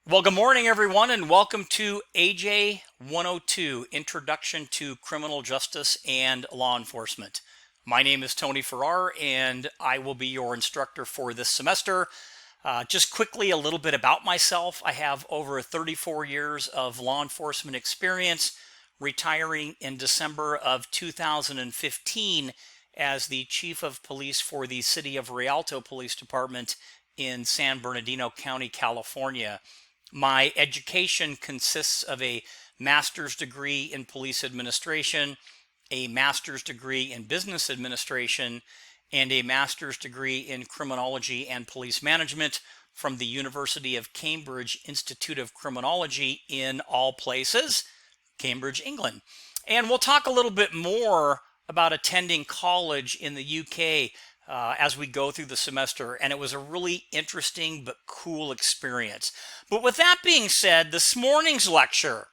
Well, good morning, everyone, and welcome to AJ102, Introduction to Criminal Justice and Law Enforcement. My name is Tony Farrar, and I will be your instructor for this semester. Just quickly, a little bit about myself. I have over 34 years of law enforcement experience, retiring in December of 2015 as the Chief of Police for the City of Rialto Police Department in San Bernardino County, California. My education consists of a master's degree in police administration, a master's degree in business administration, and a master's degree in criminology and police management from the University of Cambridge Institute of Criminology in all places, Cambridge, England. And we'll talk a little bit more about attending college in the UK as we go through the semester, and it was a really interesting but cool experience. But with that being said, this morning's lecture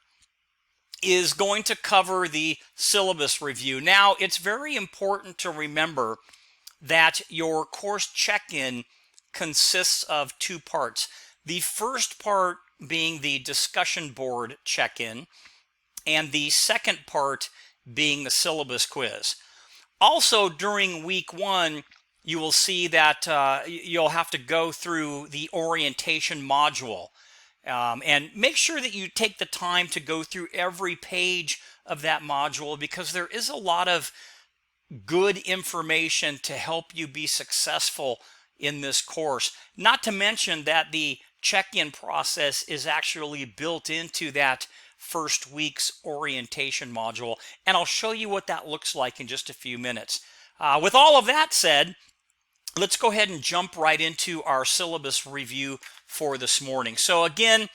is going to cover the syllabus review. Now, it's very important to remember that your course check-in consists of two parts. The first part being the discussion board check-in, and the second part being the syllabus quiz. Also, during week one, you will see that you'll have to go through the orientation module. And make sure that you take the time to go through every page of that module, because there is a lot of good information to help you be successful in this course. Not to mention that the check-in process is actually built into that first week's orientation module, and I'll show you what that looks like in just a few minutes. With all of that said, let's go ahead and jump right into our syllabus review for this morning. So again,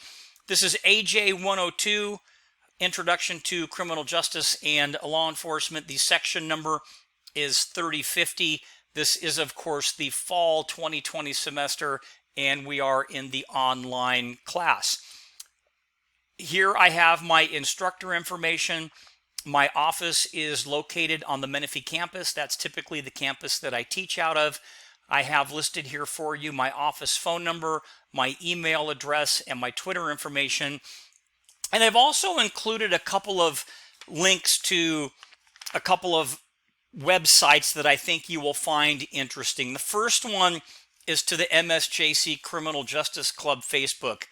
this is AJ102, Introduction to Criminal Justice and Law Enforcement. The section number is 3050. This is, of course, the fall 2020 semester, and we are in the online class. Here I have my instructor information. My office is located on the Menifee campus. That's typically the campus that I teach out of. I have listed here for you my office phone number, my email address, and my Twitter information. And I've also included a couple of links to a couple of websites that I think you will find interesting. The first one is to the MSJC Criminal Justice Club Facebook.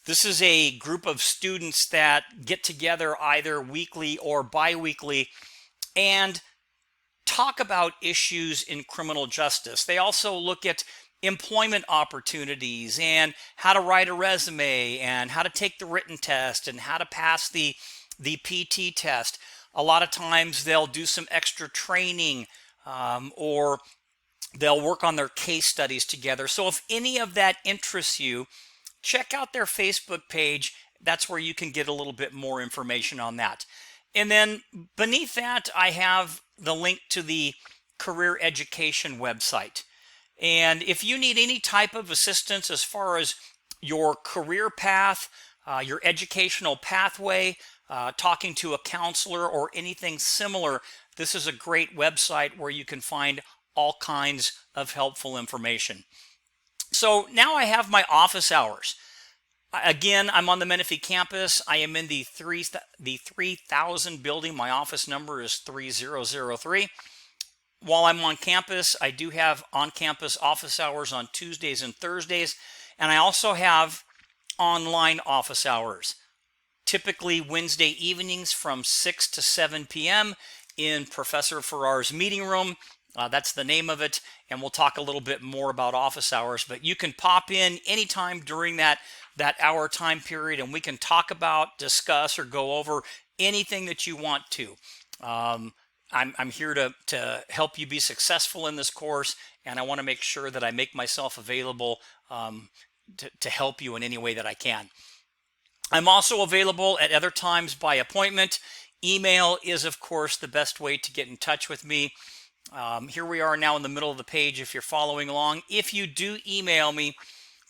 This is a group of students that get together either weekly or bi-weekly and talk about issues in criminal justice. They also look at employment opportunities and how to write a resume and how to take the written test and how to pass the PT test. A lot of times they'll do some extra training or they'll work on their case studies together. So if any of that interests you, check out their Facebook page. That's where you can get a little bit more information on that. And then beneath that, I have the link to the career education website. And if you need any type of assistance as far as your career path, your educational pathway, talking to a counselor or anything similar, this is a great website where you can find all kinds of helpful information. So now I have my office hours. Again, I'm on the Menifee campus. I am in the 3000 building. My office number is 3003. While I'm on campus, I do have on-campus office hours on Tuesdays and Thursdays, and I also have online office hours, typically Wednesday evenings from 6 to 7 p.m. in Professor Farrar's meeting room. That's the name of it, and we'll talk a little bit more about office hours, but you can pop in anytime during that hour time period, and we can talk about, discuss, or go over anything that you want to. I'm here to help you be successful in this course, and I want to make sure that I make myself available to help you in any way that I can. I'm also available at other times by appointment. Email is, of course, the best way to get in touch with me. Here we are now in the middle of the page if you're following along. If you do email me,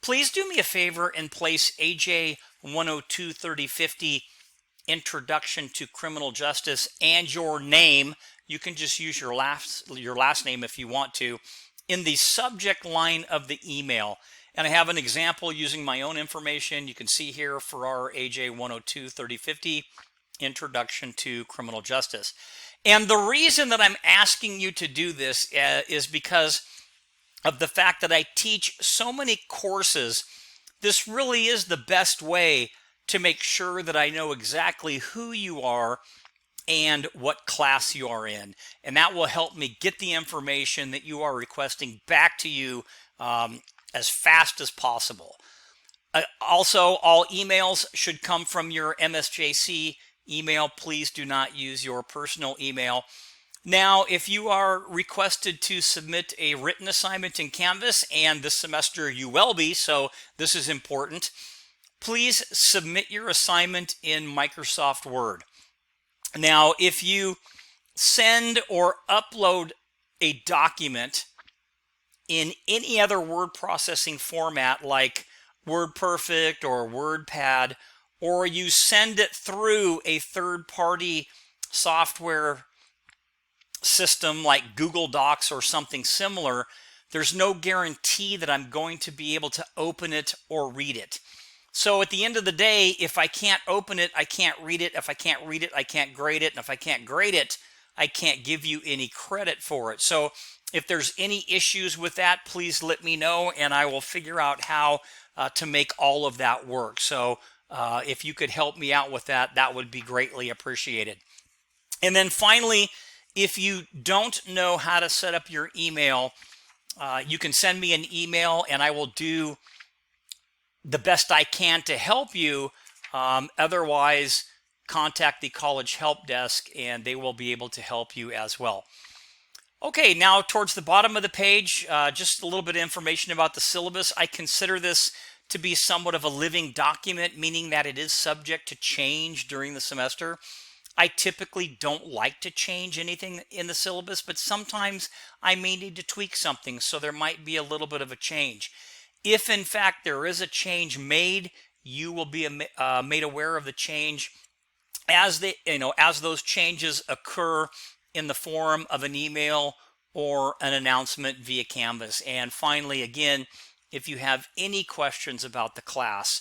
please do me a favor and place AJ102 3050 Introduction to Criminal Justice and your name. You can just use your last name if you want to in the subject line of the email. And I have an example using my own information. You can see here for our AJ102 3050 Introduction to Criminal Justice. And the reason that I'm asking you to do this is because of the fact that I teach so many courses. This really is the best way to make sure that I know exactly who you are and what class you are in. And that will help me get the information that you are requesting back to you as fast as possible. Also, all emails should come from your MSJC email. Please do not use your personal email. Now, if you are requested to submit a written assignment in Canvas, and this semester you will be, so this is important, please submit your assignment in Microsoft Word. Now, if you send or upload a document in any other word processing format like WordPerfect or WordPad, or you send it through a third-party software system like Google Docs or something similar, there's no guarantee that I'm going to be able to open it or read it. So at the end of the day, if I can't open it, I can't read it. If I can't read it, I can't grade it. And if I can't grade it, I can't give you any credit for it. So if there's any issues with that, please let me know and I will figure out how to make all of that work. So if you could help me out with that, that would be greatly appreciated. And then finally, if you don't know how to set up your email, you can send me an email and I will do the best I can to help you. Otherwise, contact the college help desk and they will be able to help you as well. Okay, now towards the bottom of the page, just a little bit of information about the syllabus. I consider this to be somewhat of a living document, meaning that it is subject to change during the semester. I typically don't like to change anything in the syllabus, but sometimes I may need to tweak something, so there might be a little bit of a change. If in fact there is a change made, you will be made aware of the change as those changes occur in the form of an email or an announcement via Canvas. And finally, again, if you have any questions about the class,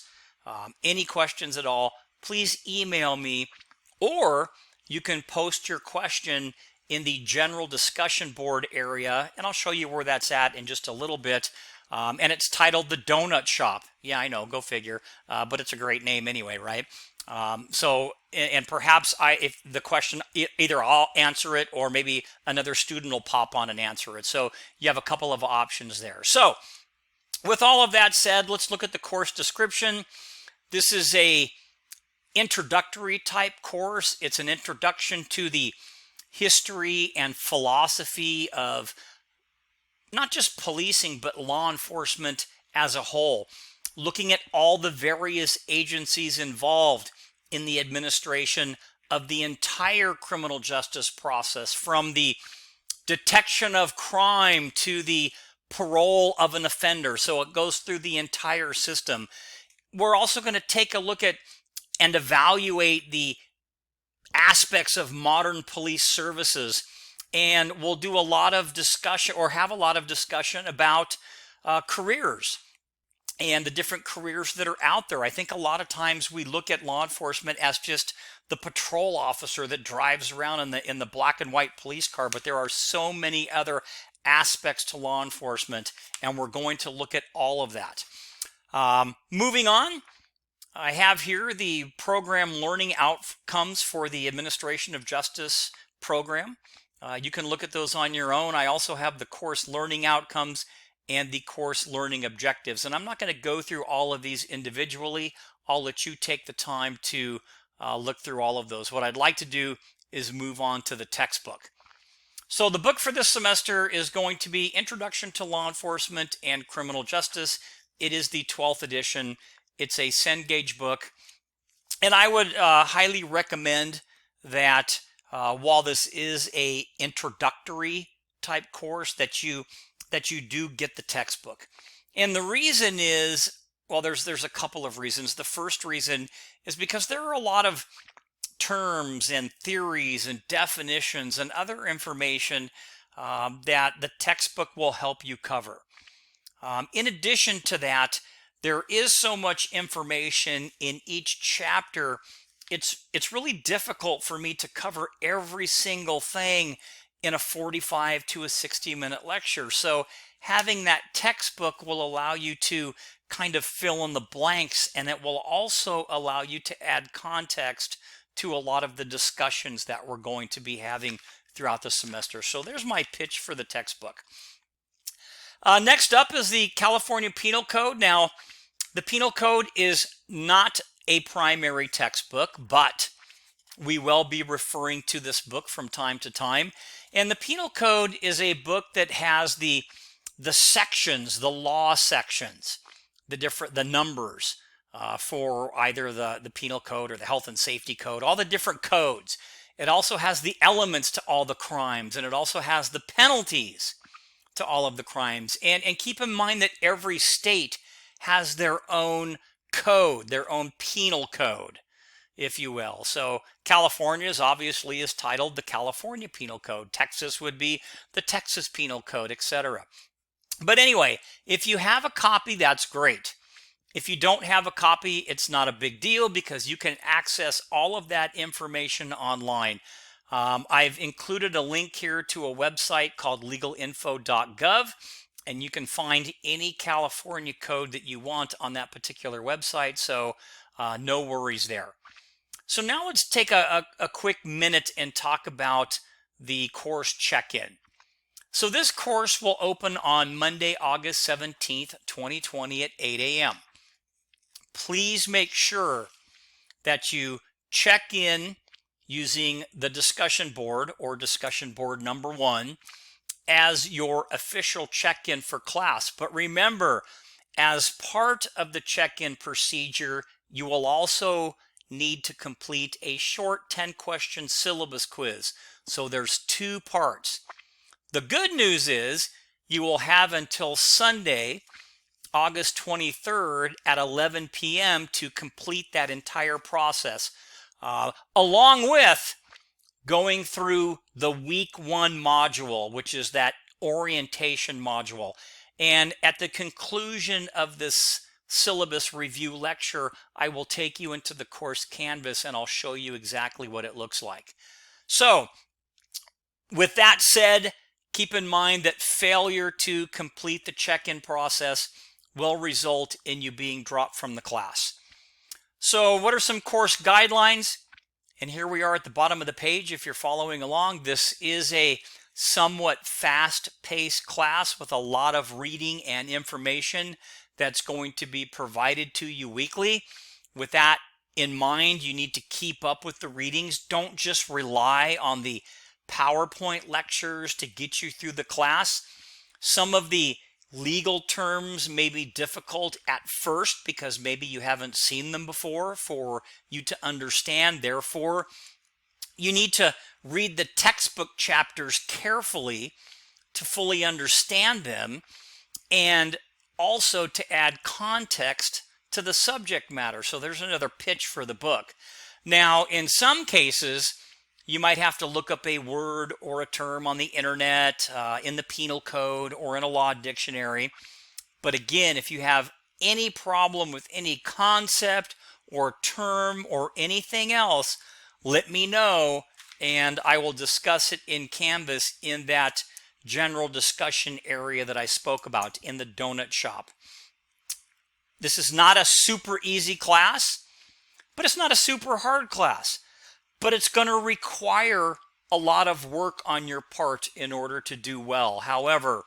any questions at all, please email me, or you can post your question in the general discussion board area, and I'll show you where that's at in just a little bit. And it's titled The Donut Shop. Yeah, I know, go figure, but it's a great name anyway, right? And perhaps if the question, either I'll answer it or maybe another student will pop on and answer it. So you have a couple of options there. So with all of that said, let's look at the course description. This is a introductory type course. It's an introduction to the history and philosophy of not just policing, but law enforcement as a whole, looking at all the various agencies involved in the administration of the entire criminal justice process, from the detection of crime to the parole of an offender. So it goes through the entire system. We're also going to take a look at and evaluate the aspects of modern police services. And we'll do a lot of discussion, or have a lot of discussion about careers and the different careers that are out there. I think a lot of times we look at law enforcement as just the patrol officer that drives around in the black and white police car, but there are so many other aspects to law enforcement, and we're going to look at all of that. Moving on, I have here the program learning outcomes for the Administration of Justice program. You can look at those on your own. I also have the course learning outcomes and the course learning objectives. And I'm not going to go through all of these individually. I'll let you take the time to look through all of those. What I'd like to do is move on to the textbook. So the book for this semester is going to be Introduction to Law Enforcement and Criminal Justice. It is the 12th edition. It's a Cengage book. And I would highly recommend that while this is a introductory type course, that you do get the textbook. And the reason is, well, there's a couple of reasons. The first reason is because there are a lot of terms and theories and definitions and other information that the textbook will help you cover. In addition to that, there is so much information in each chapter. It's really difficult for me to cover every single thing in a 45 to a 60-minute lecture. So having that textbook will allow you to kind of fill in the blanks, and it will also allow you to add context to a lot of the discussions that we're going to be having throughout the semester. So there's my pitch for the textbook. Next up is the California Penal Code. Now, the Penal Code is not a primary textbook, but we will be referring to this book from time to time. And the Penal Code is a book that has the sections, the law sections, the numbers for either the Penal Code or the Health and Safety Code, all the different codes. It also has the elements to all the crimes, and it also has the penalties to all of the crimes. And keep in mind that every state has their own code, their own penal code, if you will. So California obviously is titled the California Penal Code. Texas would be the Texas Penal Code, etc. But anyway, if you have a copy, that's great. If you don't have a copy, it's not a big deal because you can access all of that information online. I've included a link here to a website called legalinfo.gov, and you can find any California code that you want on that particular website, so no worries there. So now let's take a quick minute and talk about the course check-in. So this course will open on Monday, August 17th, 2020 at 8 a.m. Please make sure that you check in using the discussion board or discussion board number 1 as your official check-in for class. But remember, as part of the check-in procedure, you will also need to complete a short 10-question syllabus quiz. So there's 2 parts. The good news is you will have until Sunday, August 23rd at 11 p.m. to complete that entire process, along with going through the week 1 module, which is that orientation module. And at the conclusion of this syllabus review lecture, I will take you into the course canvas and I'll show you exactly what it looks like. So with that said, keep in mind that failure to complete the check-in process will result in you being dropped from the class. So what are some course guidelines? And here we are at the bottom of the page if you're following along. This is a somewhat fast-paced class with a lot of reading and information that's going to be provided to you weekly. With that in mind, you need to keep up with the readings. Don't just rely on the PowerPoint lectures to get you through the class. Some of the legal terms may be difficult at first because maybe you haven't seen them before for you to understand. Therefore, you need to read the textbook chapters carefully to fully understand them, and also to add context to the subject matter. So there's another pitch for the book. Now, in some cases, you might have to look up a word or a term on the internet, in the penal code, or in a law dictionary. But again, if you have any problem with any concept or term or anything else, let me know and I will discuss it in Canvas in that general discussion area that I spoke about in the donut shop. This is not a super easy class, but it's not a super hard class. But it's going to require a lot of work on your part in order to do well. However,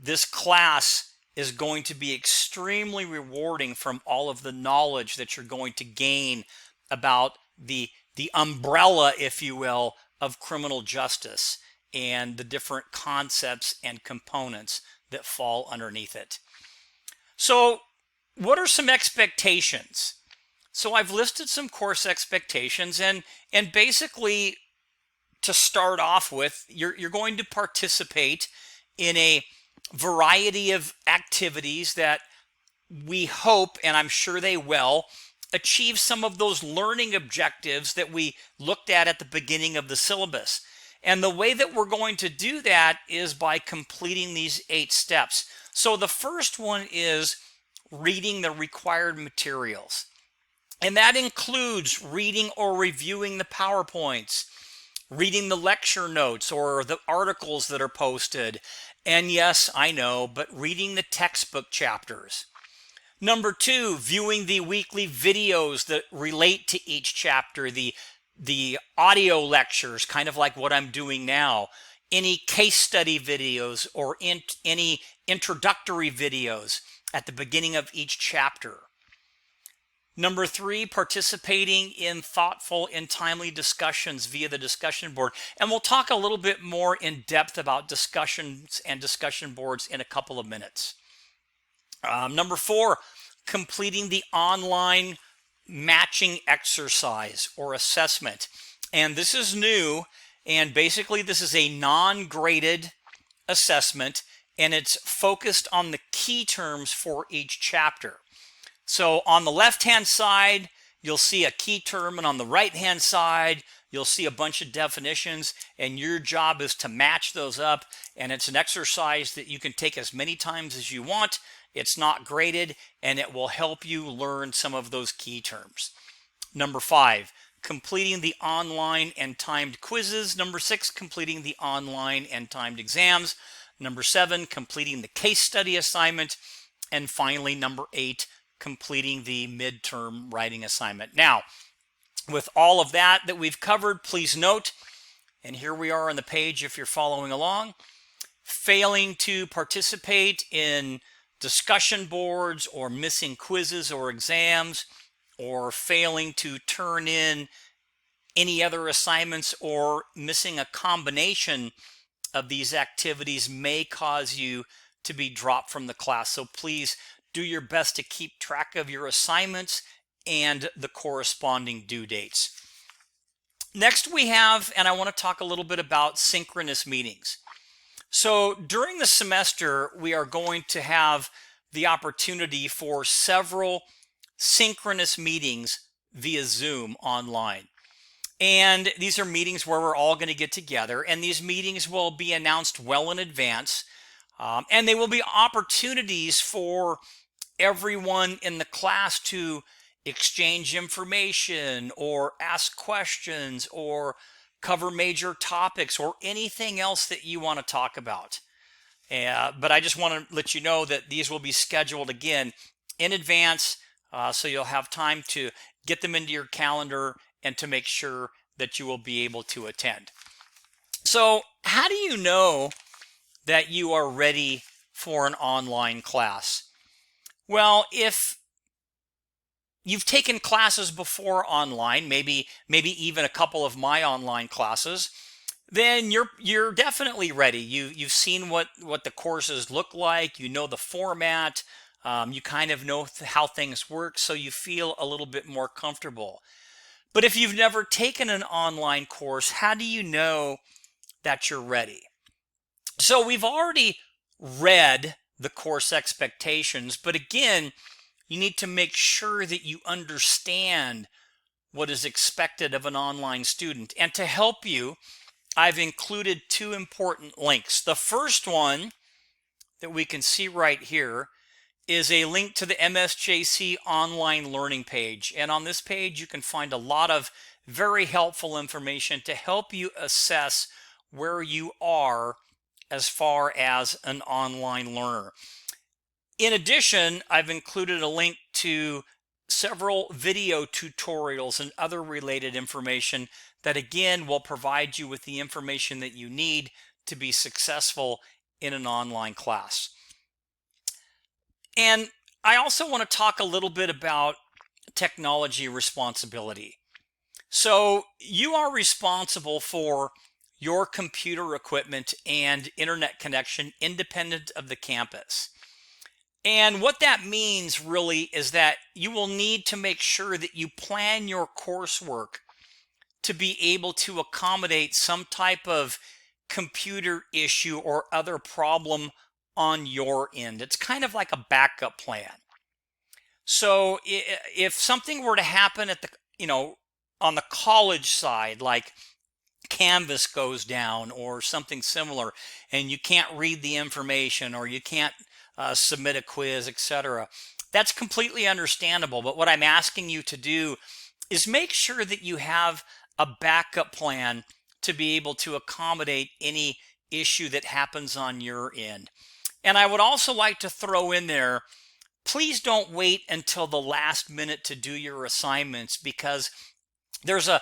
this class is going to be extremely rewarding from all of the knowledge that you're going to gain about the umbrella, if you will, of criminal justice and the different concepts and components that fall underneath it. So, what are some expectations? So I've listed some course expectations, and basically, to start off with, you're going to participate in a variety of activities that we hope, and I'm sure they will, achieve some of those learning objectives that we looked at the beginning of the syllabus. And the way that we're going to do that is by completing these 8 steps. So the first one is reading the required materials. And that includes reading or reviewing the PowerPoints, reading the lecture notes or the articles that are posted. And yes, I know, but reading the textbook chapters. Number two, viewing the weekly videos that relate to each chapter, the audio lectures, kind of like what I'm doing now, any case study videos or any introductory videos at the beginning of each chapter. Number three, participating in thoughtful and timely discussions via the discussion board. And we'll talk a little bit more in depth about discussions and discussion boards in a couple of minutes. Number four, completing the online matching exercise or assessment. And this is new. And basically, this is a non-graded assessment, and it's focused on the key terms for each chapter. So on the left-hand side, you'll see a key term, and on the right-hand side, you'll see a bunch of definitions, and your job is to match those up. And it's an exercise that you can take as many times as you want. It's not graded, and it will help you learn some of those key terms. Number five, completing the online and timed quizzes. Number six, completing the online and timed exams. Number seven, completing the case study assignment. And finally, number eight, completing the midterm writing assignment. Now, with all of that we've covered, please note, and here we are on the page if you're following along, failing to participate in discussion boards or missing quizzes or exams, or failing to turn in any other assignments or missing a combination of these activities may cause you to be dropped from the class. So please do your best to keep track of your assignments and the corresponding due dates. Next we have, and I want to talk a little bit about synchronous meetings. So during the semester, we are going to have the opportunity for several synchronous meetings via Zoom online. And these are meetings where we're all going to get together, and these meetings will be announced well in advance, and they will be opportunities for everyone in the class to exchange information or ask questions or cover major topics or anything else that you want to talk about. But I just want to let you know that these will be scheduled again in advance, so you'll have time to get them into your calendar and to make sure that you will be able to attend. So how do you know that you are ready for an online class? Well, if you've taken classes before online, maybe even a couple of my online classes, then you're definitely ready. You've seen what the courses look like. You know the format. You kind of know how things work, so you feel a little bit more comfortable. But if you've never taken an online course, how do you know that you're ready? So we've already read the course expectations, but again, you need to make sure that you understand what is expected of an online student. And to help you, I've included two important links. The first one that we can see right here is a link to the MSJC online learning page. And on this page, you can find a lot of very helpful information to help you assess where you are as far as an online learner. In addition, I've included a link to several video tutorials and other related information that again will provide you with the information that you need to be successful in an online class. And I also want to talk a little bit about technology responsibility. So you are responsible for your computer equipment and internet connection independent of the campus. And what that means really is that you will need to make sure that you plan your coursework to be able to accommodate some type of computer issue or other problem on your end. It's kind of like a backup plan. So if something were to happen at on the college side, like Canvas goes down or something similar, and you can't read the information or you can't submit a quiz, etc. That's completely understandable. But what I'm asking you to do is make sure that you have a backup plan to be able to accommodate any issue that happens on your end. And I would also like to throw in there, please don't wait until the last minute to do your assignments, because there's an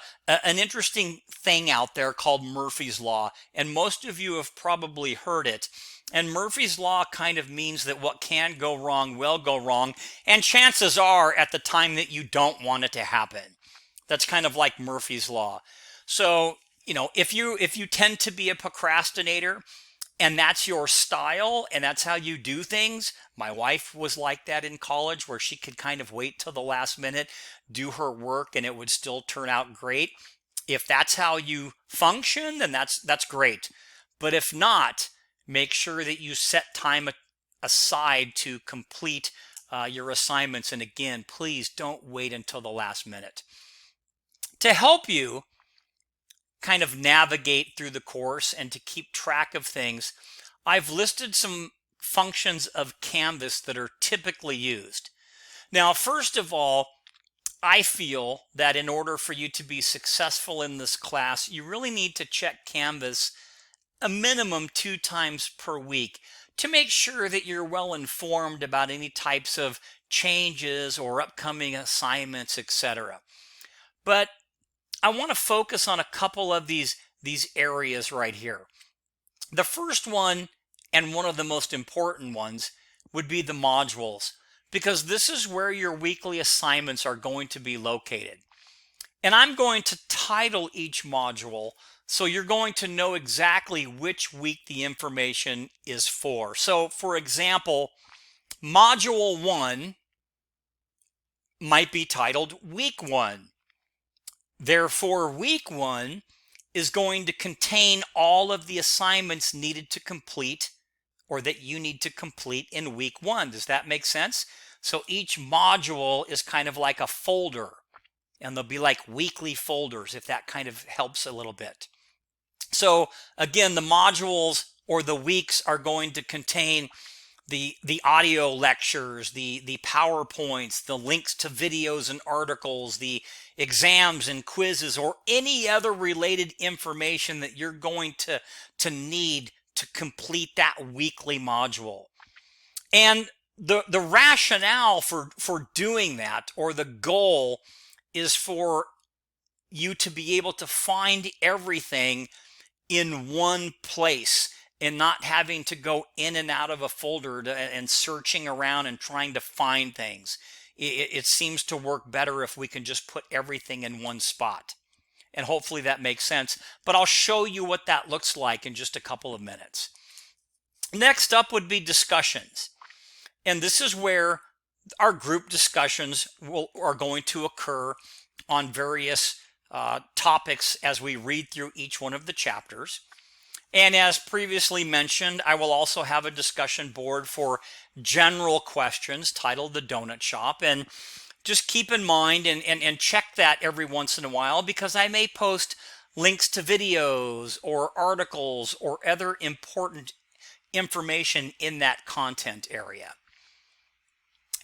interesting thing out there called Murphy's Law, and most of you have probably heard it. And Murphy's Law kind of means that what can go wrong will go wrong, and chances are at the time that you don't want it to happen. That's kind of like Murphy's Law. So, if you tend to be a procrastinator, and that's your style and that's how you do things. My wife was like that in college, where she could kind of wait till the last minute, do her work, and it would still turn out great. If that's how you function, then that's great. But if not, make sure that you set time aside to complete your assignments. And again, please don't wait until the last minute. To help you kind of navigate through the course and to keep track of things, I've listed some functions of Canvas that are typically used. Now, first of all, I feel that in order for you to be successful in this class, you really need to check Canvas a minimum 2 times per week to make sure that you're well informed about any types of changes or upcoming assignments, etc. But I want to focus on a couple of these areas right here. The first one, and one of the most important ones, would be the modules, because this is where your weekly assignments are going to be located. And I'm going to title each module, so you're going to know exactly which week the information is for. So, for example, Module 1 might be titled Week 1. Therefore, week 1 is going to contain all of the assignments needed to complete, or that you need to complete in week 1. Does that make sense? So each module is kind of like a folder, and they'll be like weekly folders, if that kind of helps a little bit. So again, the modules or the weeks are going to contain the audio lectures, the PowerPoints, the links to videos and articles, the exams and quizzes, or any other related information that you're going to need to complete that weekly module. And the rationale for doing that, or the goal, is for you to be able to find everything in one place and not having to go in and out of a folder and searching around and trying to find things. It seems to work better if we can just put everything in one spot. And hopefully that makes sense. But I'll show you what that looks like in just a couple of minutes. Next up would be discussions. And this is where our group discussions are going to occur on various topics as we read through each one of the chapters. And as previously mentioned, I will also have a discussion board for general questions titled The Donut Shop. And just keep in mind and check that every once in a while, because I may post links to videos or articles or other important information in that content area.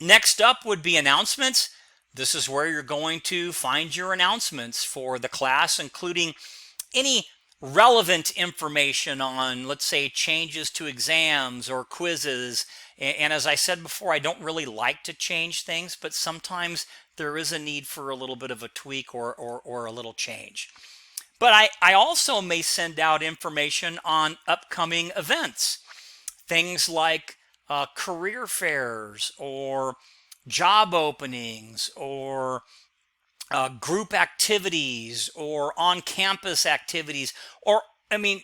Next up would be announcements. This is where you're going to find your announcements for the class, including any relevant information on, let's say, changes to exams or quizzes. And as I said before, I don't really like to change things, but sometimes there is a need for a little bit of a tweak or a little change. But I also may send out information on upcoming events, things like career fairs or job openings or group activities or on-campus activities, or, I mean,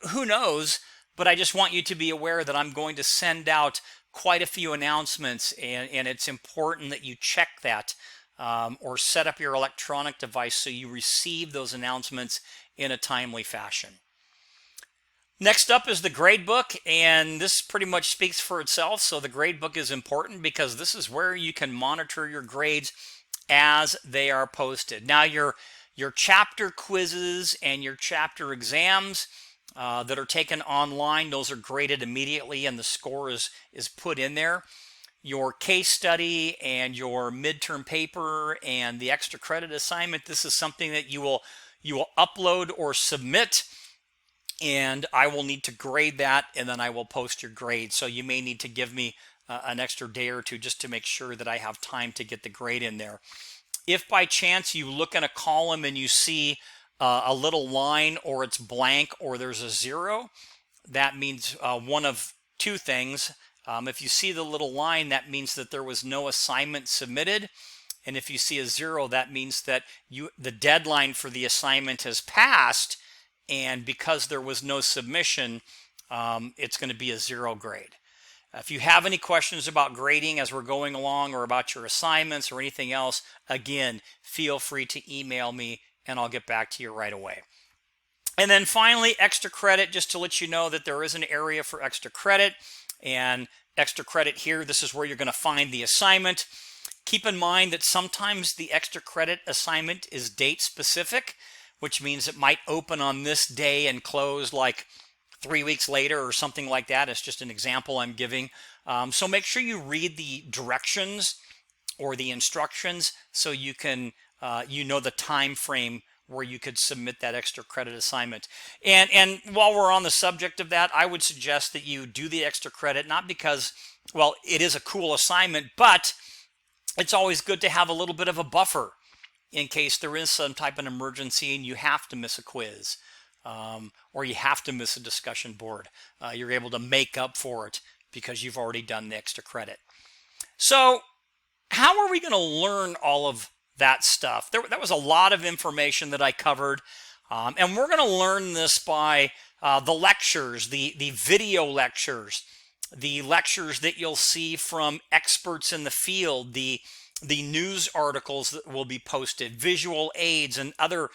who knows, but I just want you to be aware that I'm going to send out quite a few announcements, and it's important that you check that or set up your electronic device so you receive those announcements in a timely fashion. Next up is the gradebook, and this pretty much speaks for itself. So the gradebook is important because this is where you can monitor your grades as they are posted. Now your chapter quizzes and your chapter exams, that are taken online, those are graded immediately and the score is put in there. Your case study and your midterm paper and the extra credit assignment, this is something that you will upload or submit, and I will need to grade that, and then I will post your grade. So you may need to give me an extra day or two just to make sure that I have time to get the grade in there. If by chance you look in a column and you see a little line, or it's blank, or there's a 0, that means one of two things. If you see the little line, that means that there was no assignment submitted. And if you see a 0, that means that the deadline for the assignment has passed, and because there was no submission, it's going to be a 0 grade. If you have any questions about grading as we're going along, or about your assignments or anything else, again, feel free to email me and I'll get back to you right away. And then finally, extra credit, just to let you know that there is an area for extra credit. And extra credit here, this is where you're going to find the assignment. Keep in mind that sometimes the extra credit assignment is date specific, which means it might open on this day and close like 3 weeks later or something like that. It's just an example I'm giving. So make sure you read the directions or the instructions so you can you know the time frame where you could submit that extra credit assignment. And while we're on the subject of that, I would suggest that you do the extra credit, not because, well, it is a cool assignment, but it's always good to have a little bit of a buffer in case there is some type of emergency and you have to miss a quiz, or you have to miss a discussion board. You're able to make up for it because you've already done the extra credit. So how are we going to learn all of that stuff? That was a lot of information that I covered, and we're going to learn this by the lectures, the video lectures, the lectures that you'll see from experts in the field, the news articles that will be posted, visual aids and other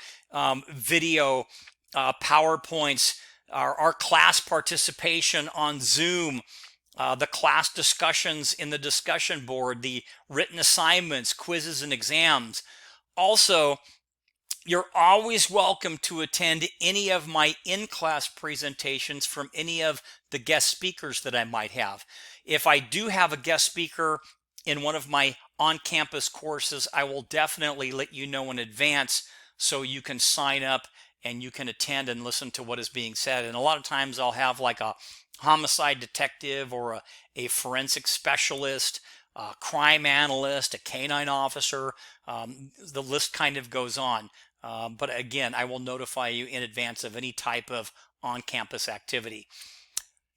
video PowerPoints, our class participation on Zoom, the class discussions in the discussion board, the written assignments, quizzes, and exams. Also, you're always welcome to attend any of my in-class presentations from any of the guest speakers that I might have. If I do have a guest speaker in one of my on-campus courses, I will definitely let you know in advance so you can sign up and you can attend and listen to what is being said. And a lot of times I'll have like a homicide detective or a forensic specialist, a crime analyst, a canine officer. The list kind of goes on. But again, I will notify you in advance of any type of on-campus activity.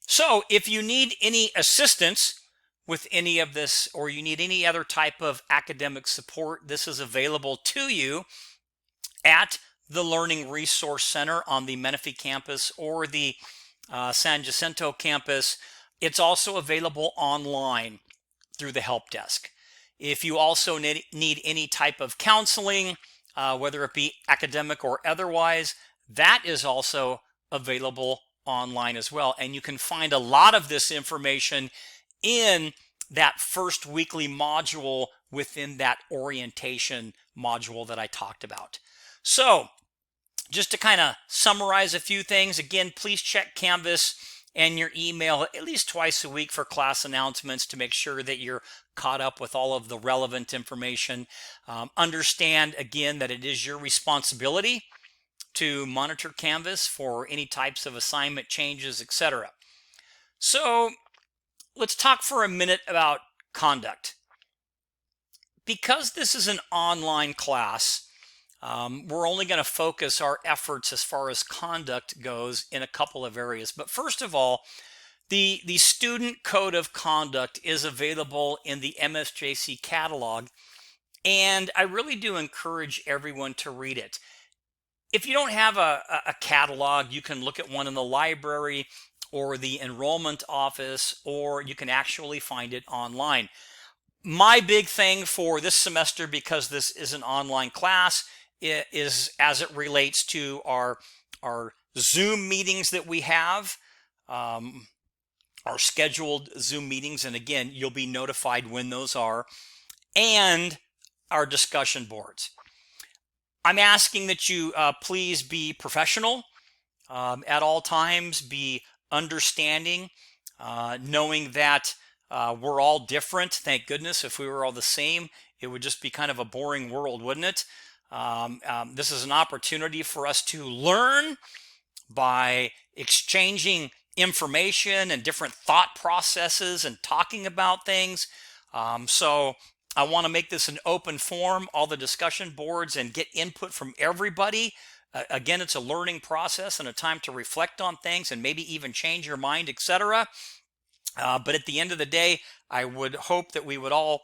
So if you need any assistance with any of this, or you need any other type of academic support, this is available to you at the Learning Resource Center on the Menifee campus or the San Jacinto campus. It's also available online through the help desk. If you also need any type of counseling, whether it be academic or otherwise, that is also available online as well. And you can find a lot of this information in that first weekly module within that orientation module that I talked about. So just to kind of summarize a few things, again, please check Canvas and your email at least twice a week for class announcements to make sure that you're caught up with all of the relevant information. Understand, again, that it is your responsibility to monitor Canvas for any types of assignment changes, etc. So let's talk for a minute about conduct. Because this is an online class, we're only going to focus our efforts as far as conduct goes in a couple of areas. But first of all, the Student Code of Conduct is available in the MSJC catalog, and I really do encourage everyone to read it. If you don't have a catalog, you can look at one in the library or the enrollment office, or you can actually find it online. My big thing for this semester, because this is an online class, is as it relates to our Zoom meetings that we have, our scheduled Zoom meetings, and again, you'll be notified when those are, and our discussion boards. I'm asking that you please be professional. at all times. Be understanding, knowing that we're all different. Thank goodness. If we were all the same, it would just be kind of a boring world, wouldn't it? This is an opportunity for us to learn by exchanging information and different thought processes and talking about things. So I want to make this an open forum, all the discussion boards, and get input from everybody. Again, it's a learning process and a time to reflect on things and maybe even change your mind, etc. But at the end of the day, I would hope that we would all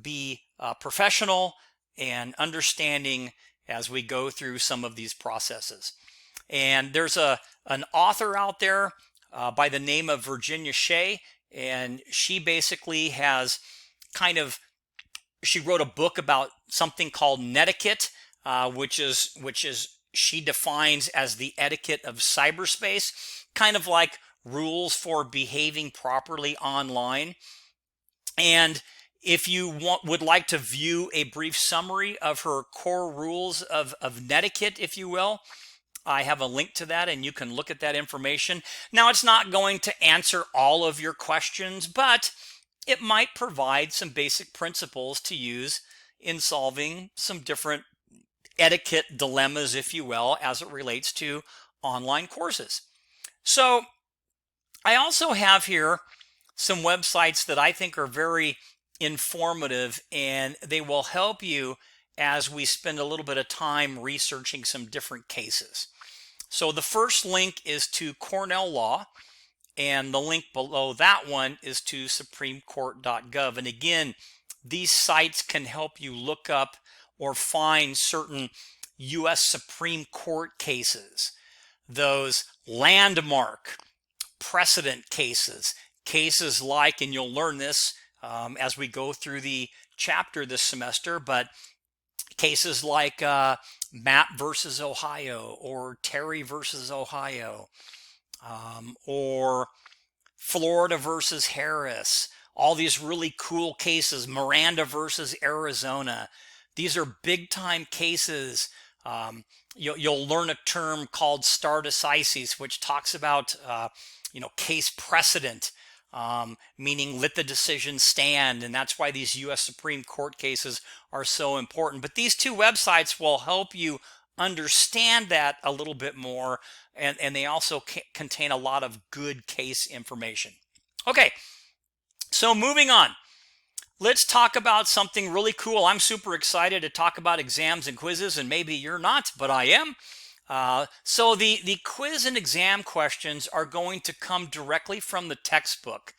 be professional and understanding as we go through some of these processes. And there's an author out there by the name of Virginia Shea, and she basically has she wrote a book about something called netiquette, which is she defines as the etiquette of cyberspace, kind of like rules for behaving properly online. And if you would like to view a brief summary of her core rules of netiquette, if you will, I have a link to that and you can look at that information. Now, it's not going to answer all of your questions, but it might provide some basic principles to use in solving some different etiquette dilemmas, if you will, as it relates to online courses. So I also have here some websites that I think are very informative, and they will help you as we spend a little bit of time researching some different cases. So the first link is to Cornell Law, and the link below that one is to supremecourt.gov. And again, these sites can help you look up or find certain U.S. Supreme Court cases, those landmark precedent cases, cases like, and you'll learn this as we go through the chapter this semester, but cases like Mapp versus Ohio, or Terry versus Ohio, or Florida versus Harris, all these really cool cases, Miranda versus Arizona. These are big time cases. You'll learn a term called stare decisis, which talks about case precedent, meaning let the decision stand. And that's why these U.S. Supreme Court cases are so important. But these two websites will help you understand that a little bit more. And they also contain a lot of good case information. Okay, so moving on. Let's talk about something really cool. I'm super excited to talk about exams and quizzes, and maybe you're not, but I am. So the quiz and exam questions are going to come directly from the textbook.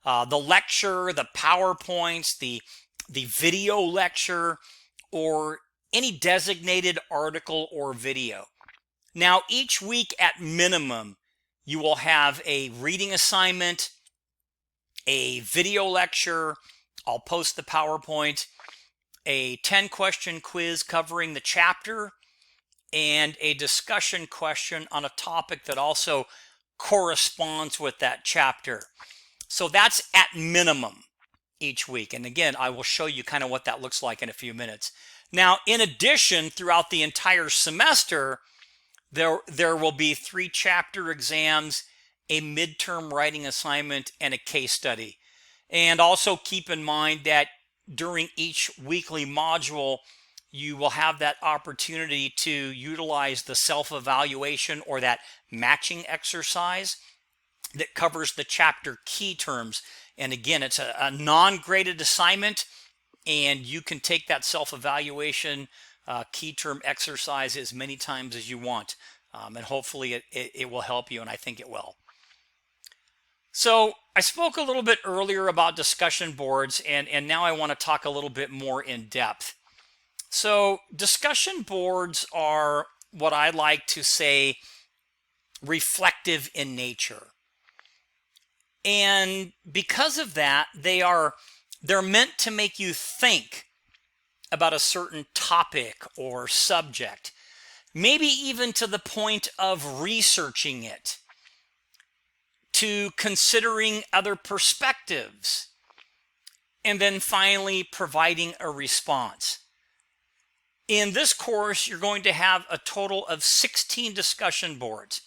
The lecture, the PowerPoints, the video lecture, or any designated article or video. Now, each week at minimum, you will have a reading assignment, a video lecture, I'll post the PowerPoint, a 10-question quiz covering the chapter, and a discussion question on a topic that also corresponds with that chapter. So that's at minimum each week. And again, I will show you kind of what that looks like in a few minutes. Now, in addition, throughout the entire semester, there will be 3 chapter exams, a midterm writing assignment, and a case study. And also keep in mind that during each weekly module, you will have that opportunity to utilize the self-evaluation or that matching exercise that covers the chapter key terms. And again, it's a non-graded assignment, and you can take that self-evaluation key term exercise as many times as you want. And hopefully it will help you, and I think it will. So I spoke a little bit earlier about discussion boards, and now I want to talk a little bit more in depth. So discussion boards are what I like to say reflective in nature. And because of that, they're meant to make you think about a certain topic or subject, maybe even to the point of researching it, to considering other perspectives, and then finally providing a response. In this course, you're going to have a total of 16 discussion boards.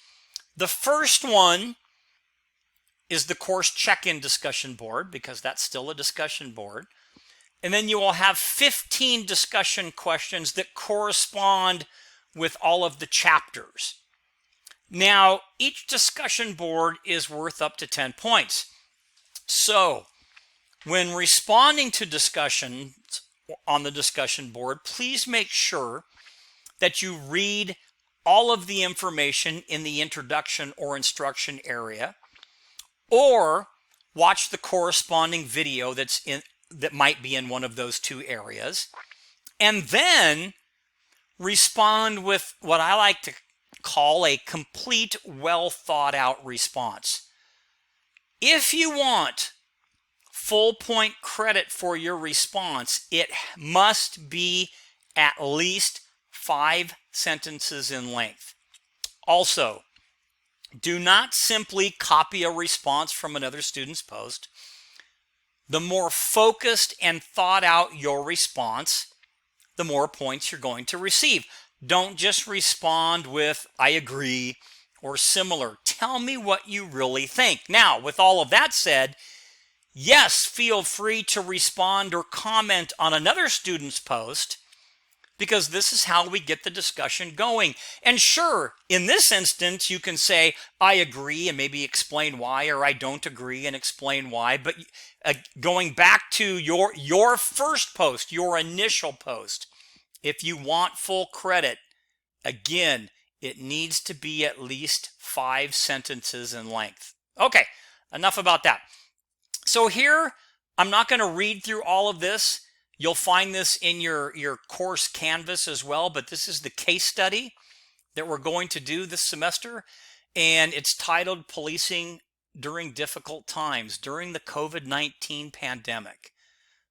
The first one is the course check-in discussion board, because that's still a discussion board. And then you will have 15 discussion questions that correspond with all of the chapters. Now, each discussion board is worth up to 10 points. So, when responding to discussions on the discussion board, please make sure that you read all of the information in the introduction or instruction area, or watch the corresponding video that might be in one of those two areas, and then respond with what I like to call a complete, well thought out response. If you want full point credit for your response, it must be at least 5 sentences in length. Also, do not simply copy a response from another student's post. The more focused and thought out your response, the more points you're going to receive. Don't just respond with, I agree, or similar. Tell me what you really think. Now, with all of that said, yes, feel free to respond or comment on another student's post, because this is how we get the discussion going. And sure, in this instance, you can say, I agree, and maybe explain why, or I don't agree and explain why. But going back to your first post, your initial post, if you want full credit, again, it needs to be at least 5 sentences in length. Okay, enough about that. So here, I'm not going to read through all of this. You'll find this in your course canvas as well, but this is the case study that we're going to do this semester, and it's titled Policing During Difficult Times, during the COVID-19 pandemic.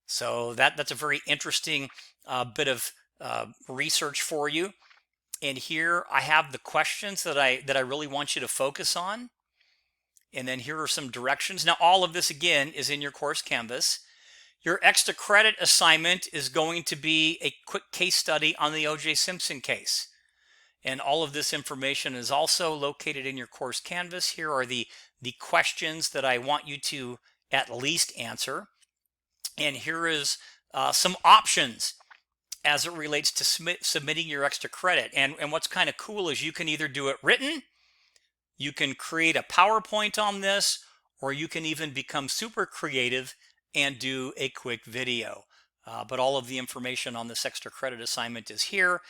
So that's a very interesting bit of research for you. And here I have the questions that I really want you to focus on. And then here are some directions. Now, all of this, again, is in your course canvas. Your extra credit assignment is going to be a quick case study on the O.J. Simpson case. And all of this information is also located in your course canvas. Here are the questions that I want you to at least answer. And here is some options as it relates to submitting your extra credit. And what's kind of cool is you can either do it written, you can create a PowerPoint on this, or you can even become super creative and do a quick video. But all of the information on this extra credit assignment is here,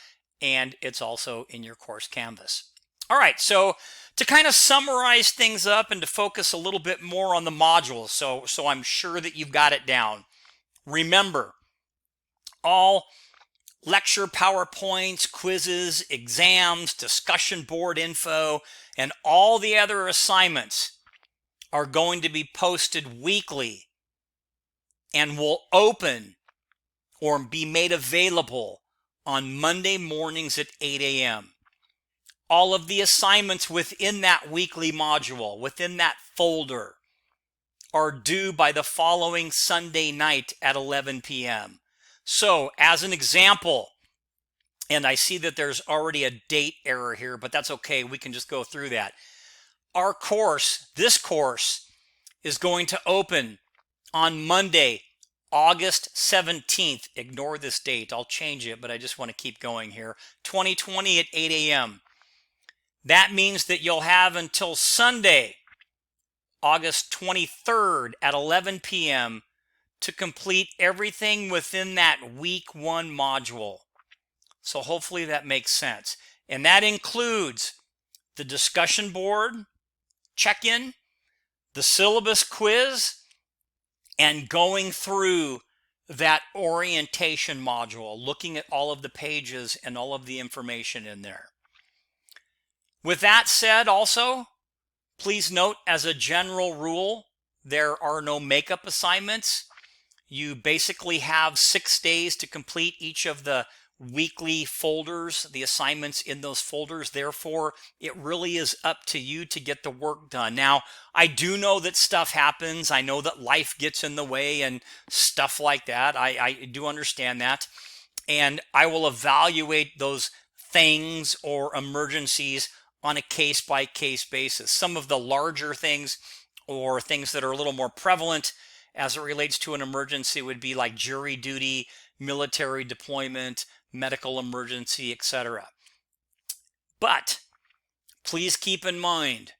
and it's also in your course canvas. All right, so to kind of summarize things up and to focus a little bit more on the modules, so I'm sure that you've got it down. Remember, all lecture PowerPoints, quizzes, exams, discussion board info, and all the other assignments are going to be posted weekly and will open or be made available on Monday mornings at 8 a.m. All of the assignments within that weekly module, within that folder, are due by the following Sunday night at 11 p.m. So, as an example, and I see that there's already a date error here, but that's okay. We can just go through that. Our course, this course, is going to open on Monday, August 17th. Ignore this date. I'll change it, but I just want to keep going here. 2020 at 8 a.m. That means that you'll have until Sunday, August 23rd at 11 p.m. to complete everything within that week 1 module. So hopefully that makes sense. And that includes the discussion board, check-in, the syllabus quiz, and going through that orientation module, looking at all of the pages and all of the information in there. With that said, also, please note, as a general rule, there are no makeup assignments. You basically have 6 days to complete each of the weekly folders, the assignments in those folders. Therefore, it really is up to you to get the work done. Now, I do know that stuff happens. I know that life gets in the way and stuff like that. I do understand that. And I will evaluate those things or emergencies on a case-by-case basis. Some of the larger things or things that are a little more prevalent as it relates to an emergency would be like jury duty, military deployment, medical emergency, etc. But please keep in mind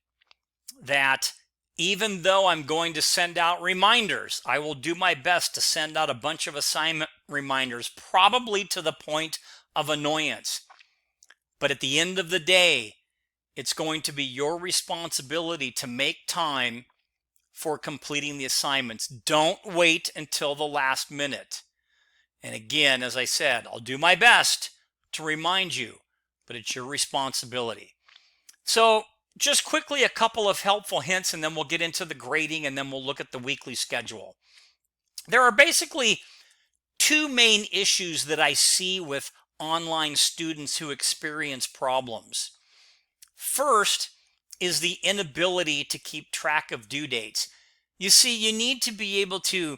that even though I'm going to send out reminders, I will do my best to send out a bunch of assignment reminders, probably to the point of annoyance. But at the end of the day, it's going to be your responsibility to make time for completing the assignments. Don't wait until the last minute. And again, as I said, I'll do my best to remind you, but it's your responsibility. So just quickly, a couple of helpful hints, and then we'll get into the grading, and then we'll look at the weekly schedule. There are basically two main issues that I see with online students who experience problems. First is the inability to keep track of due dates. You see, you need to be able to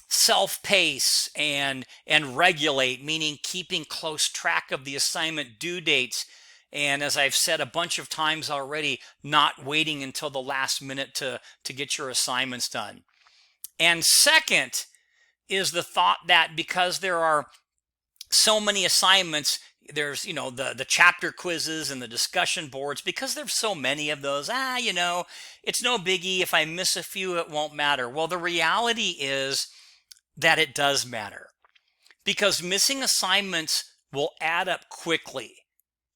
self-pace and regulate, meaning keeping close track of the assignment due dates. And as I've said a bunch of times already, not waiting until the last minute to get your assignments done. And second is the thought that because there are so many assignments, there's, the chapter quizzes and the discussion boards, because there's so many of those, it's no biggie. If I miss a few, it won't matter. Well, the reality is that it does matter, because missing assignments will add up quickly.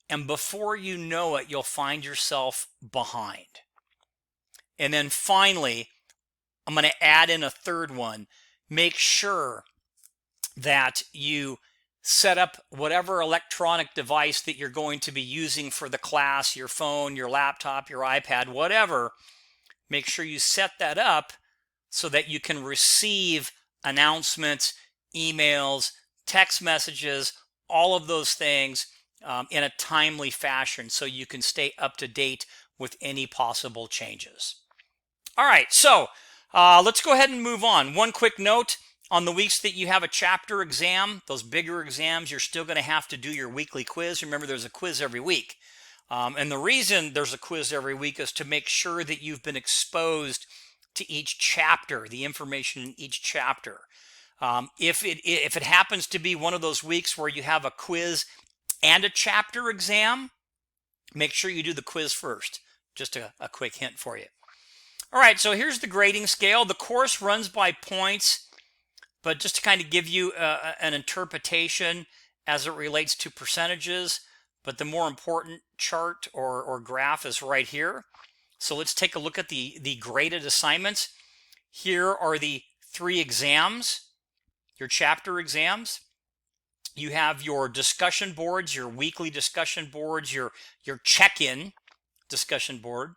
And before you know it, you'll find yourself behind. And then finally, I'm going to add in a third one. Make sure that you set up whatever electronic device that you're going to be using for the class, your phone, your laptop, your iPad, whatever. Make sure you set that up so that you can receive announcements, emails, text messages, all of those things in a timely fashion so you can stay up to date with any possible changes. All right, so let's go ahead and move on. One quick note. On the weeks that you have a chapter exam, those bigger exams, you're still going to have to do your weekly quiz. Remember, there's a quiz every week. And the reason there's a quiz every week is to make sure that you've been exposed to each chapter, the information in each chapter. If it happens to be one of those weeks where you have a quiz and a chapter exam, make sure you do the quiz first. Just a quick hint for you. All right, so here's the grading scale. The course runs by points. But just to kind of give you an interpretation as it relates to percentages, but the more important chart or graph is right here. So let's take a look at the graded assignments. Here are the 3 exams, your chapter exams. You have your discussion boards, your weekly discussion boards, your check-in discussion board,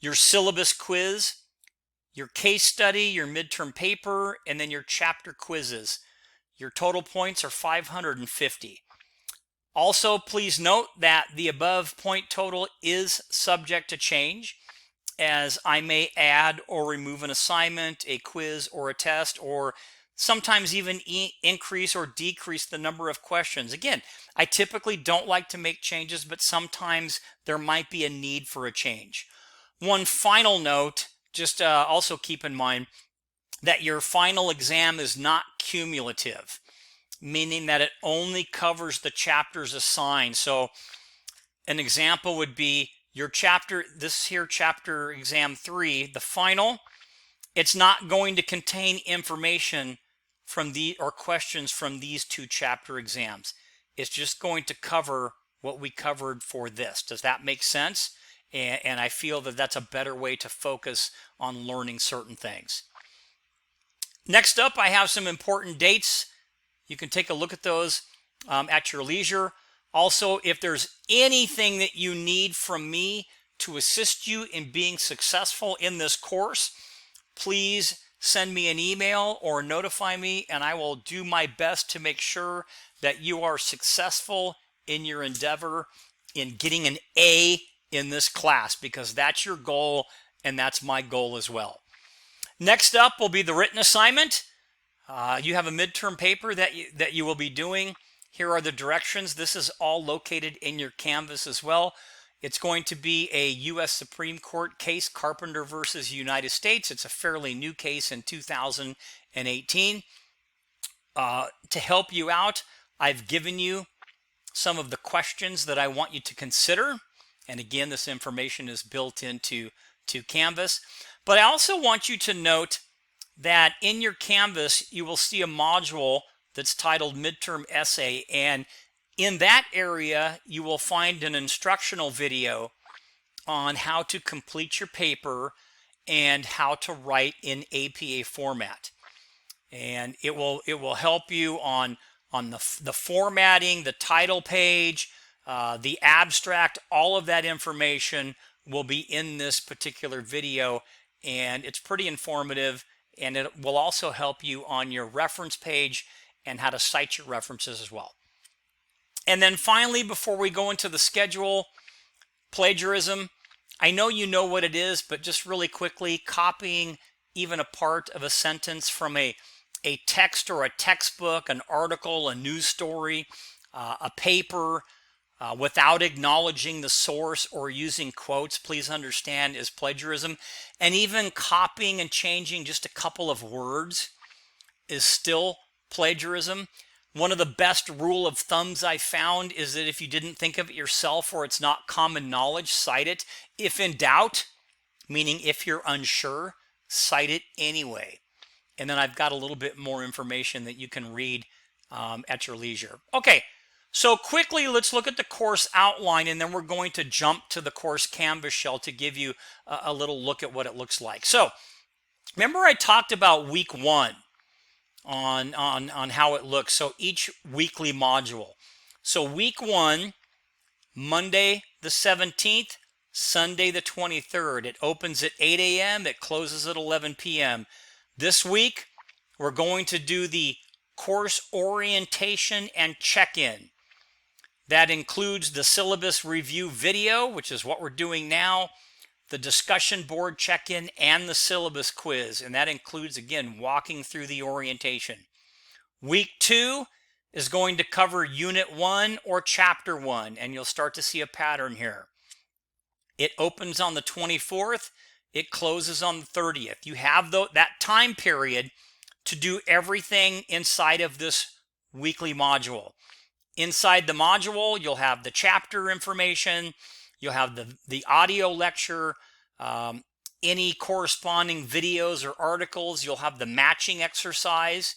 your syllabus quiz, your case study, your midterm paper, and then your chapter quizzes. Your total points are 550. Also, please note that the above point total is subject to change, as I may add or remove an assignment, a quiz, or a test, or sometimes even increase or decrease the number of questions. Again, I typically don't like to make changes, but sometimes there might be a need for a change. One final note, just also keep in mind that your final exam is not cumulative, meaning that it only covers the chapters assigned. So an example would be your chapter, this here chapter exam 3, the final, it's not going to contain information from or questions from these 2 chapter exams. It's just going to cover what we covered for this. Does that make sense? And I feel that that's a better way to focus on learning certain things. Next up, I have some important dates. You can take a look at those at your leisure. Also, if there's anything that you need from me to assist you in being successful in this course, please send me an email or notify me, and I will do my best to make sure that you are successful in your endeavor in getting an A in this class, because that's your goal and that's my goal as well. Next up will be the written assignment. You have a midterm paper that you will be doing. Here are the directions. This is all located in your Canvas as well. It's going to be a U.S. Supreme Court case, Carpenter versus United States. It's a fairly new case in 2018. To help you out, I've given you some of the questions that I want you to consider. And again, this information is built into Canvas. But I also want you to note that in your Canvas, you will see a module that's titled Midterm Essay. And in that area, you will find an instructional video on how to complete your paper and how to write in APA format. And it will help you on the formatting, the title page, the abstract. All of that information will be in this particular video, and it's pretty informative, and it will also help you on your reference page and how to cite your references as well. And then finally, before we go into the schedule, plagiarism. I know you know what it is, but just really quickly, copying even a part of a sentence from a text or a textbook, an article, a news story, a paper, without acknowledging the source or using quotes, please understand, is plagiarism. And even copying and changing just a couple of words is still plagiarism. One of the best rule of thumbs I found is that if you didn't think of it yourself or it's not common knowledge, cite it. If in doubt, meaning if you're unsure, cite it anyway. And then I've got a little bit more information that you can read at your leisure. Okay, so quickly let's look at the course outline, and then we're going to jump to the course Canvas shell to give you a little look at what it looks like. So remember I talked about week 1 on how it looks. So each weekly module. So week 1, Monday the 17th, Sunday the 23rd. It opens at 8 a.m. It closes at 11 p.m. This week, we're going to do the course orientation and check-in. That includes the syllabus review video, which is what we're doing now, the discussion board check-in, and the syllabus quiz. And that includes, again, walking through the orientation. Week 2 is going to cover Unit 1 or Chapter 1, and you'll start to see a pattern here. It opens on the 24th. It closes on the 30th. You have that time period to do everything inside of this weekly module. Inside the module, you'll have the chapter information, you'll have the audio lecture, any corresponding videos or articles, you'll have the matching exercise,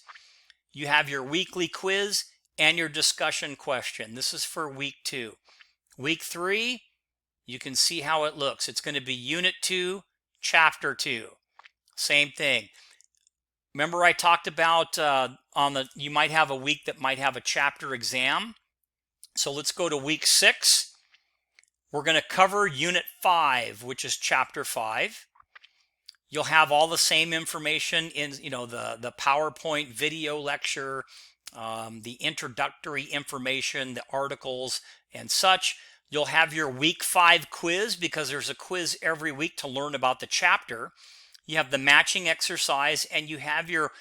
you have your weekly quiz, and your discussion question. This is for week 2. Week 3, you can see how it looks. It's going to be Unit 2, Chapter 2. Same thing. Remember I talked about you might have a week that might have a chapter exam. So let's go to week 6. We're going to cover Unit 5, which is Chapter 5. You'll have all the same information in, the PowerPoint video lecture, the introductory information, the articles, and such. You'll have your week 5 quiz, because there's a quiz every week to learn about the chapter. You have the matching exercise, and you have your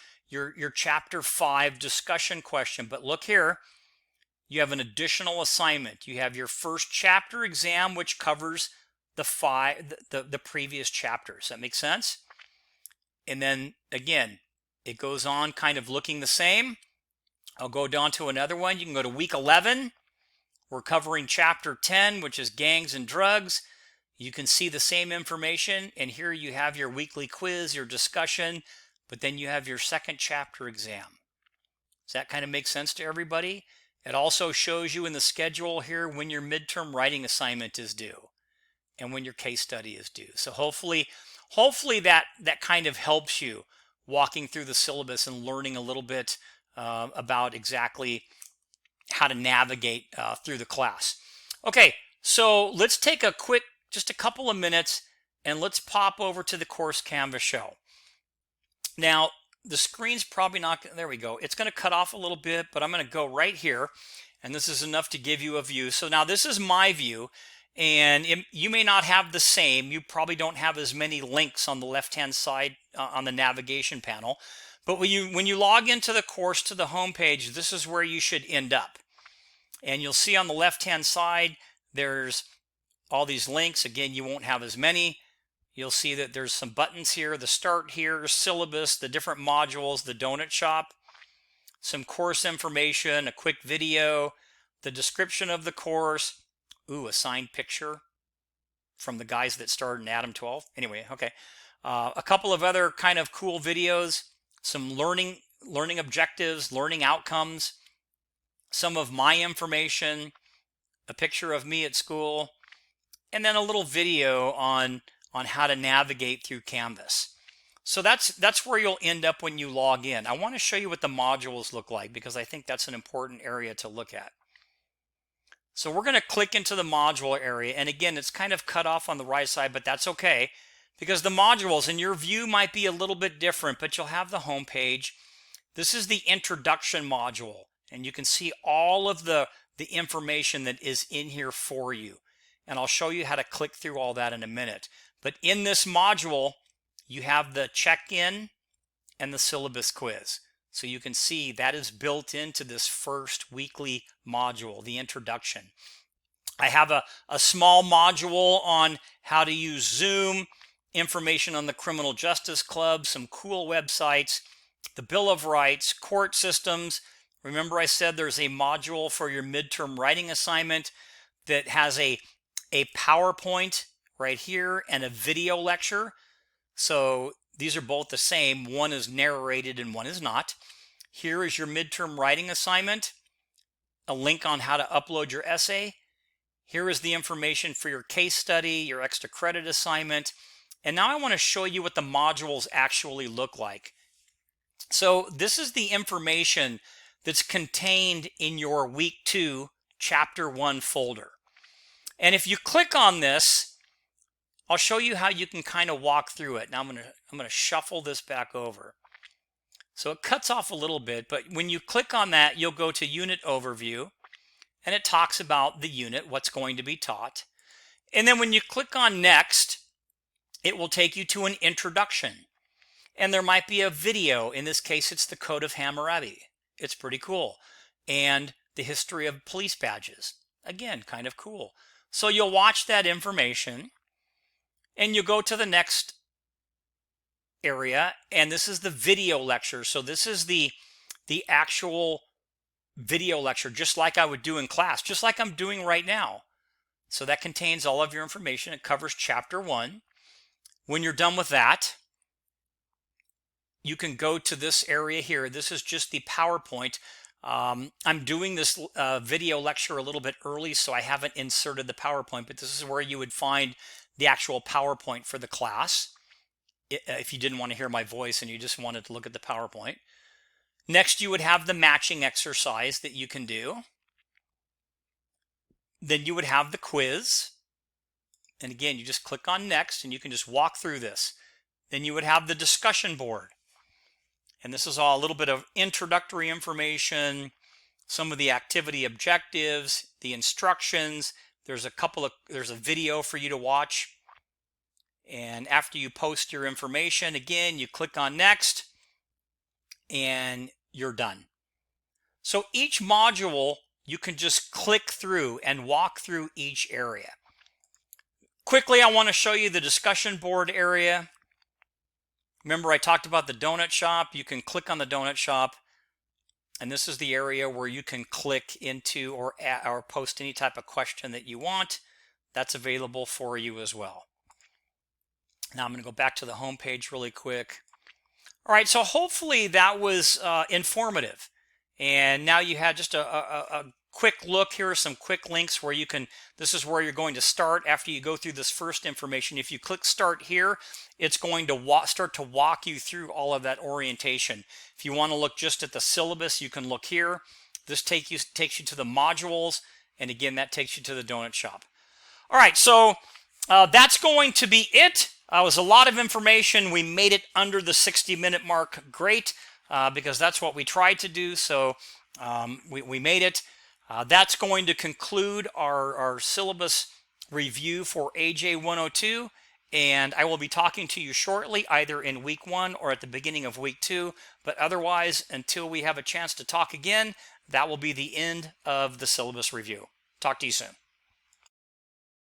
Chapter 5 discussion question. But look here, you have an additional assignment. You have your first chapter exam, which covers the previous chapters. That makes sense? And then, again, it goes on kind of looking the same. I'll go down to another one. You can go to week 11. We're covering Chapter 10, which is gangs and drugs. You can see the same information, and here you have your weekly quiz, your discussion, but then you have your second chapter exam. Does that kind of make sense to everybody? It also shows you in the schedule here when your midterm writing assignment is due and when your case study is due. So hopefully that kind of helps you walking through the syllabus and learning a little bit about exactly how to navigate through the class. Okay, so let's take just a couple of minutes, and let's pop over to the course Canvas shell. Now, the screen's probably not, there we go. It's going to cut off a little bit, but I'm going to go right here, and this is enough to give you a view. So now this is my view, and you may not have the same. You probably don't have as many links on the left-hand side on the navigation panel. But when you log into the course to the home page, this is where you should end up. And you'll see on the left-hand side, there's all these links. Again, you won't have as many. You'll see that there's some buttons here, the start here, syllabus, the different modules, the donut shop, some course information, a quick video, the description of the course, a signed picture from the guys that started in Adam 12. Anyway, okay. A couple of other kind of cool videos, some learning objectives, learning outcomes, some of my information, a picture of me at school, and then a little video on how to navigate through Canvas. So that's where you'll end up when you log in. I want to show you what the modules look like because I think that's an important area to look at. So we're going to click into the module area, and again, it's kind of cut off on the right side, but that's okay because the modules in your view might be a little bit different, but you'll have the home page. This is the introduction module, and you can see all of the information that is in here for you. And I'll show you how to click through all that in a minute. But in this module, you have the check-in and the syllabus quiz. So you can see that is built into this first weekly module, the introduction. I have a small module on how to use Zoom, information on the Criminal Justice Club, some cool websites, the Bill of Rights, court systems. Remember I said there's a module for your midterm writing assignment that has a PowerPoint right here and a video lecture. So these are both the same. One is narrated and one is not. Here is your midterm writing assignment, a link on how to upload your essay. Here is the information for your case study, your extra credit assignment. And now I want to show you what the modules actually look like. So this is the information that's contained in your week 2, chapter 1 folder. And if you click on this, I'll show you how you can kind of walk through it. Now I'm going to shuffle this back over. So it cuts off a little bit, but when you click on that, you'll go to Unit Overview, and it talks about the unit, what's going to be taught. And then when you click on Next, it will take you to an introduction. And there might be a video. In this case, it's the Code of Hammurabi. It's pretty cool. And the history of police badges. Again, kind of cool. So you'll watch that information, and you go to the next area, and this is the video lecture. So this is the actual video lecture, just like I would do in class, just like I'm doing right now. So that contains all of your information. It covers chapter 1. When you're done with that, you can go to this area here. This is just the PowerPoint. I'm doing this video lecture a little bit early, so I haven't inserted the PowerPoint, but this is where you would find the actual PowerPoint for the class if you didn't want to hear my voice and you just wanted to look at the PowerPoint. Next, you would have the matching exercise that you can do. Then you would have the quiz. And again, you just click on Next and you can just walk through this. Then you would have the discussion board. And this is all a little bit of introductory information, some of the activity objectives, the instructions. There's a video for you to watch. And after you post your information, again, you click on Next and you're done. So each module, you can just click through and walk through each area. Quickly, I want to show you the discussion board area. Remember I talked about the donut shop. You can click on the donut shop, and this is the area where you can click into or post any type of question that you want. That's available for you as well. Now I'm going to go back to the home page really quick. All right, so hopefully that was informative. And now you had just a quick look. Here are some quick links where you can, this is where you're going to start after you go through this first information. If you click start here, it's going to start to walk you through all of that orientation. If you want to look just at the syllabus, you can look here. This takes you to the modules. And again, that takes you to the donut shop. All right, so that's going to be it. It was a lot of information. We made it under the 60-minute mark. Great, because that's what we tried to do. So we made it. That's going to conclude our syllabus review for AJ102. And I will be talking to you shortly, either in week 1 or at the beginning of week 2. But otherwise, until we have a chance to talk again, that will be the end of the syllabus review. Talk to you soon.